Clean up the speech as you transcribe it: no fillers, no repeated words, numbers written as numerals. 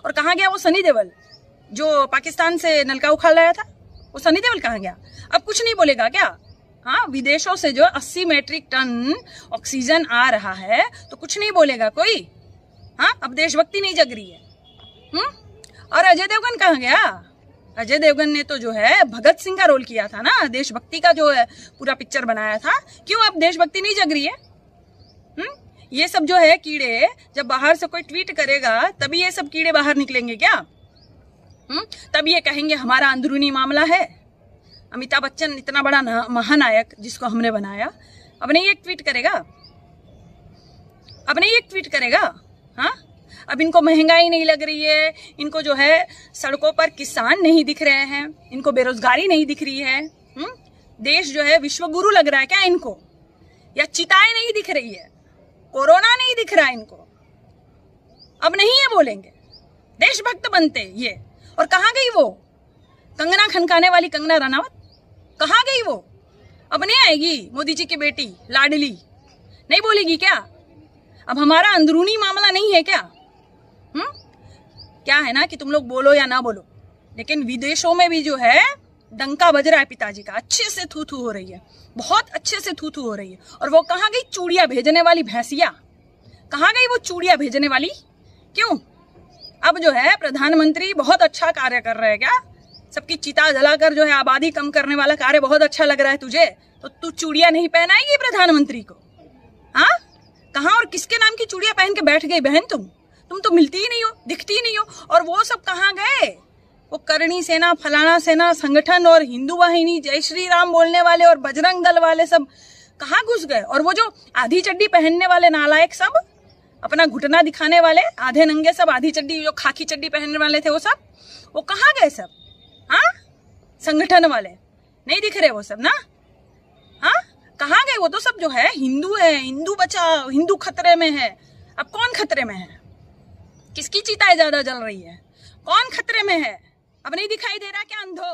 और कहाँ गया वो सनी देओल जो पाकिस्तान से नलका उखाड़ लाया था? वो सनी देओल कहाँ गया? अब कुछ नहीं बोलेगा क्या? हाँ, विदेशों से जो 80 मीट्रिक टन ऑक्सीजन आ रहा है तो कुछ नहीं बोलेगा कोई? हाँ, अब देशभक्ति नहीं जग रही है। और अजय देवगन कहाँ गया? अजय देवगन ने तो जो है भगत सिंह का रोल किया था ना, देशभक्ति का जो है पूरा पिक्चर बनाया था। क्यों अब देशभक्ति नहीं जग रही है? ये सब जो है कीड़े जब बाहर से कोई ट्वीट करेगा तभी ये सब कीड़े बाहर निकलेंगे क्या? तब ये कहेंगे हमारा अंदरूनी मामला है। अमिताभ बच्चन इतना बड़ा महानायक जिसको हमने बनाया, अब नहीं एक ट्वीट करेगा? अब नहीं एक ट्वीट करेगा? हाँ, अब इनको महंगाई नहीं लग रही है, इनको जो है सड़कों पर किसान नहीं दिख रहे हैं, इनको बेरोजगारी नहीं दिख रही है। देश जो है विश्व गुरु लग रहा है क्या इनको? या चिताएं नहीं दिख रही है, कोरोना नहीं दिख रहा है इनको? अब नहीं ये बोलेंगे, देशभक्त बनते ये। और कहाँ गई वो कंगना खनकाने वाली कंगना रनावत? कहाँ गई वो? अब नहीं आएगी? मोदी जी की बेटी लाडली नहीं बोलेगी क्या? अब हमारा अंदरूनी मामला नहीं है क्या? क्या है ना कि तुम लोग बोलो या ना बोलो, लेकिन विदेशों में भी जो है डंका बज रहा है पिताजी का। अच्छे से थू थू हो रही है, बहुत अच्छे से थू थू हो रही है। और वो कहाँ गई चूड़िया भेजने वाली भैंसिया? कहाँ गई वो चूड़िया भेजने वाली? क्यों? अब जो है प्रधानमंत्री बहुत अच्छा कार्य कर रहे हैं क्या? सबकी चिता जलाकर जो है आबादी कम करने वाला कार्य बहुत अच्छा लग रहा है तुझे, तो तू चूड़िया नहीं पहनाएगी प्रधानमंत्री को? हाँ, कहाँ और किसके नाम की चूड़िया पहन के बैठ गई बहन तुम तो मिलती ही नहीं हो, दिखती ही नहीं हो। और वो सब कहाँ गए? वो करणी सेना, फलाना सेना संगठन और हिंदू वाहिनी, जय श्री राम बोलने वाले और बजरंग दल वाले सब कहाँ घुस गए? और वो जो आधी चड्डी पहनने वाले नालायक सब, अपना घुटना दिखाने वाले आधे नंगे सब, आधी चड्डी जो खाकी चड्डी पहनने वाले थे वो कहाँ गए सब? हाँ, संगठन वाले नहीं दिख रहे वो सब ना? हाँ, कहाँ गए वो? तो सब जो है हिंदू है, हिंदू बचाओ, हिंदू खतरे में है। अब कौन खतरे में है? किसकी चिताएं ज्यादा जल रही है? कौन खतरे में है? अब नहीं दिखाई दे रहा क्या अंधो?